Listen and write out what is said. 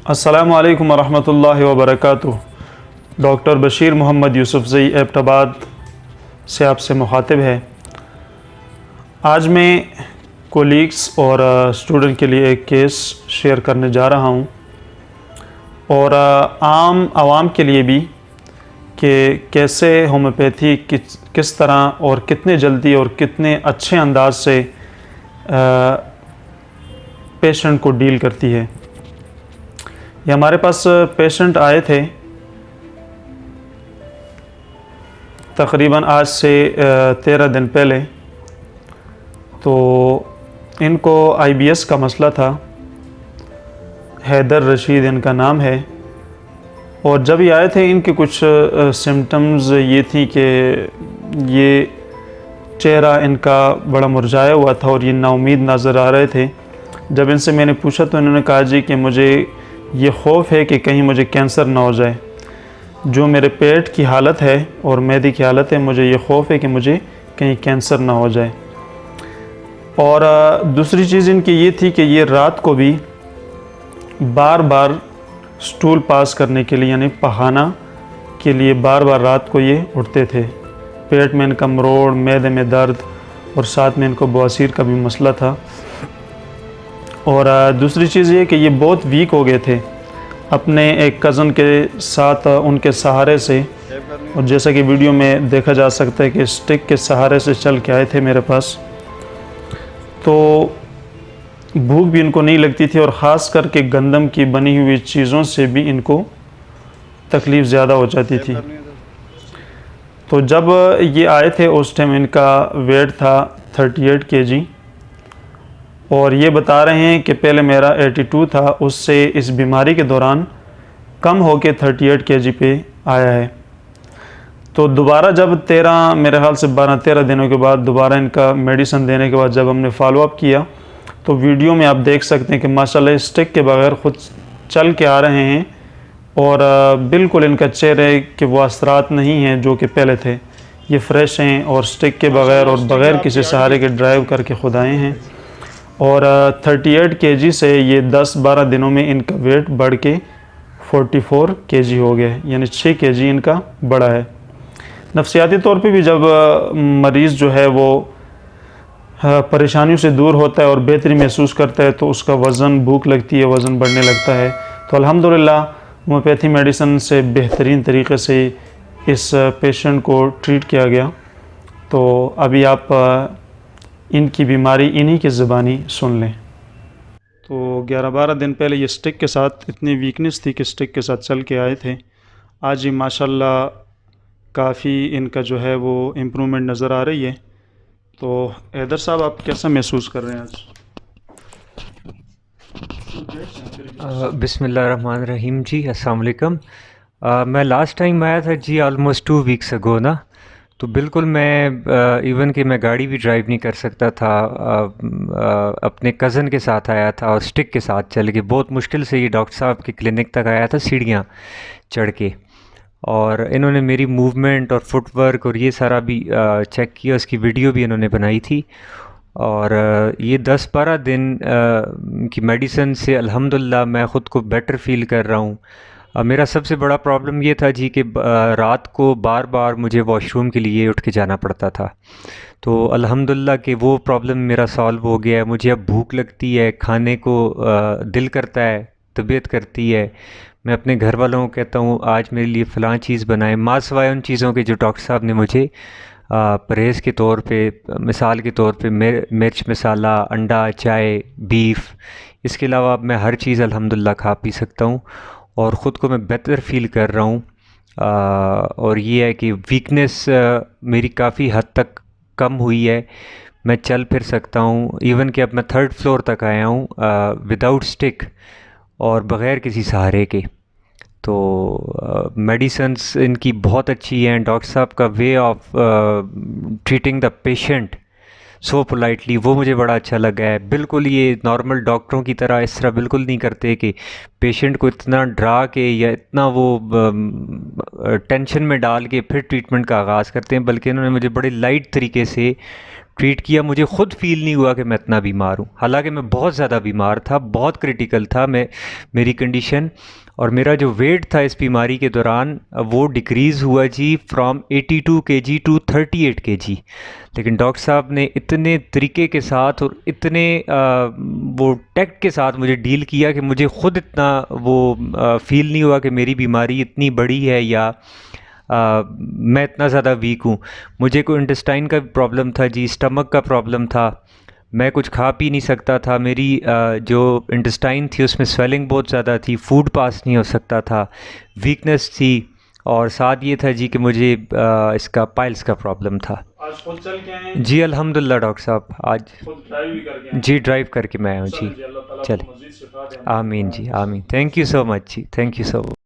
अस्सलामु अलैकुम वरहमतुल्लाहि वबरकातुहू। डॉक्टर बशीर मोहम्मद यूसुफ़ज़ई एबटाबाद से आपसे मुखातिब है। आज मैं कोलीग्स और स्टूडेंट के लिए एक केस शेयर करने जा रहा हूँ और आम आवाम के लिए भी कि कैसे होम्योपैथी किस तरह और कितने जल्दी और कितने अच्छे अंदाज से पेशेंट को डील करती है। ये हमारे पास पेशेंट आए थे तकरीबन आज से 13 दिन पहले। तो इनको IBS का मसला था। हैदर रशीद इनका नाम है। और जब ये आए थे इनके कुछ सिम्टम्स ये थी कि ये चेहरा इनका बड़ा मुरझाया हुआ था और ये नाउमीद नज़र आ रहे थे। जब इनसे मैंने पूछा तो इन्होंने कहा जी कि मुझे ये ख़ौफ़ है कि कहीं मुझे कैंसर ना हो जाए। जो मेरे पेट की हालत है और मैदे की हालत है, मुझे ये ख़ौफ़ है कि मुझे कहीं कैंसर ना हो जाए। और दूसरी चीज़ इनकी ये थी कि ये रात को भी बार बार स्टूल पास करने के लिए यानी पखाना के लिए बार बार रात को ये उठते थे। पेट में इनका मरोड़, मैदे में दर्द और साथ में इनको बवासीर का भी मसला था। और दूसरी चीज़ ये कि ये बहुत वीक हो गए थे अपने एक कज़न के साथ उनके सहारे से। और जैसा कि वीडियो में देखा जा सकता है कि स्टिक के सहारे से चल के आए थे मेरे पास। तो भूख भी इनको नहीं लगती थी और ख़ास करके गंदम की बनी हुई चीज़ों से भी इनको तकलीफ़ ज़्यादा हो जाती थी। तो जब ये आए थे उस टाइम इनका वेट था 38 kg और ये बता रहे हैं कि पहले मेरा 82 था, उससे इस बीमारी के दौरान कम होके 38 kg पे आया है। तो दोबारा जब मेरे ख्याल से 12-13 दिनों के बाद दोबारा इनका मेडिसिन देने के बाद जब हमने फॉलोअप किया तो वीडियो में आप देख सकते हैं कि माशाल्लाह स्टिक के बगैर ख़ुद चल के आ रहे हैं और बिल्कुल इनका चेहरे के वो असरात नहीं हैं जो कि पहले थे। ये फ़्रेश हैं और स्टिक के बगैर और बग़ैर किसी सहारे के ड्राइव करके खुद आए हैं। और 38 kg से ये 10-12 दिनों में इनका वेट बढ़ के 44 kg हो गया है, यानी 6 kg इनका बढ़ा है। नफ्सियाती तौर पे भी जब मरीज़ जो है वो परेशानियों से दूर होता है और बेहतरी महसूस करता है तो उसका वज़न, भूख लगती है, वज़न बढ़ने लगता है। तो अल्हम्दुलिल्लाह होम्योपैथी मेडिसिन से बेहतरीन तरीके से इस पेशेंट को ट्रीट किया गया। तो अभी आप इनकी बीमारी इन्हीं की ज़बानी सुन लें। तो 11-12 दिन पहले ये स्टिक के साथ इतनी वीकनेस थी कि स्टिक के साथ चल के आए थे। आज ही माशाल्लाह काफ़ी इनका जो है वो इम्प्रूवमेंट नज़र आ रही है। तो हैदर साहब आप कैसा महसूस कर रहे हैं आज? बिस्मिल्लाहिर्रहमानिर्रहीम जी, अस्सलाम वालेकुम। मैं लास्ट टाइम आया था जी ऑलमोस्ट 2 वीक्स अगो ना। तो बिल्कुल मैं इवन कि मैं गाड़ी भी ड्राइव नहीं कर सकता था। अपने कज़न के साथ आया था और स्टिक के साथ चल के बहुत मुश्किल से ये डॉक्टर साहब के क्लिनिक तक आया था सीढ़ियाँ चढ़ के। और इन्होंने मेरी मूवमेंट और फुटवर्क और ये सारा भी चेक किया, उसकी वीडियो भी इन्होंने बनाई थी। और ये 10-12 दिन की मेडिसिन से अल्हम्दुलिल्लाह मैं ख़ुद को बेटर फ़ील कर रहा हूँ। मेरा सबसे बड़ा प्रॉब्लम ये था जी कि रात को बार बार मुझे वॉशरूम के लिए उठ के जाना पड़ता था। तो अल्हम्दुलिल्लाह कि वो प्रॉब्लम मेरा सॉल्व हो गया है। मुझे अब भूख लगती है, खाने को दिल करता है, तबीयत करती है। मैं अपने घर वालों को कहता हूँ आज मेरे लिए फ़लाँ चीज़ बनाएं, माँ सिवाय उन चीज़ों के जो डॉक्टर साहब ने मुझे परहेज़ के तौर पे, मिसाल के तौर पे मिर्च मसाला, अंडा, चाय, बीफ, इसके अलावा अब मैं हर चीज़ अल्हम्दुलिल्लाह खा पी सकता हूँ और ख़ुद को मैं बेहतर फ़ील कर रहा हूँ। और ये है कि वीकनेस मेरी काफ़ी हद तक कम हुई है। मैं चल फिर सकता हूँ, इवन कि अब मैं 3rd फ्लोर तक आया हूँ विदाउट स्टिक और बग़ैर किसी सहारे के। तो मेडिसिन्स इनकी बहुत अच्छी हैं। डॉक्टर साहब का way of treating the patient so politely, वो मुझे बड़ा अच्छा लगा है। बिल्कुल ये नॉर्मल डॉक्टरों की तरह इस तरह बिल्कुल नहीं करते कि पेशेंट को इतना डरा के या इतना वो टेंशन में डाल के फिर ट्रीटमेंट का आगाज़ करते हैं, बल्कि इन्होंने मुझे बड़े लाइट तरीके से ट्रीट किया, मुझे ख़ुद फ़ील नहीं हुआ कि मैं इतना बीमार हूँ, हालांकि मैं बहुत ज़्यादा बीमार था, बहुत क्रिटिकल था मेरी कंडीशन। और मेरा जो वेट था इस बीमारी के दौरान वो डिक्रीज़ हुआ जी फ्रॉम 82 kg टू 38 kg। लेकिन डॉक्टर साहब ने इतने तरीके के साथ और इतने वो टैक्ट के साथ मुझे डील किया कि मुझे ख़ुद इतना वो फ़ील नहीं हुआ कि मेरी बीमारी इतनी बड़ी है या मैं इतना ज़्यादा वीक हूँ। मुझे कोई इंटेस्टाइन का प्रॉब्लम था जी, स्टमक का प्रॉब्लम था, मैं कुछ खा पी नहीं सकता था, मेरी जो इंटेस्टाइन थी उसमें स्वेलिंग बहुत ज़्यादा थी, फूड पास नहीं हो सकता था, वीकनेस थी, और साथ ये था जी कि मुझे इसका पाइल्स का प्रॉब्लम था। आज खुद चल के आए जी अल्हम्दुलिल्लाह डॉक्टर साहब, आज खुद ड्राइव भी करके आए जी ड्राइव करके मैं आया हूँ जी। चलें जी अल्लाह ताला चल आपको मज़ीद शिफा दे आमीन जी आमीन, थैंक यू सो मच जी, थैंक यू सो मच।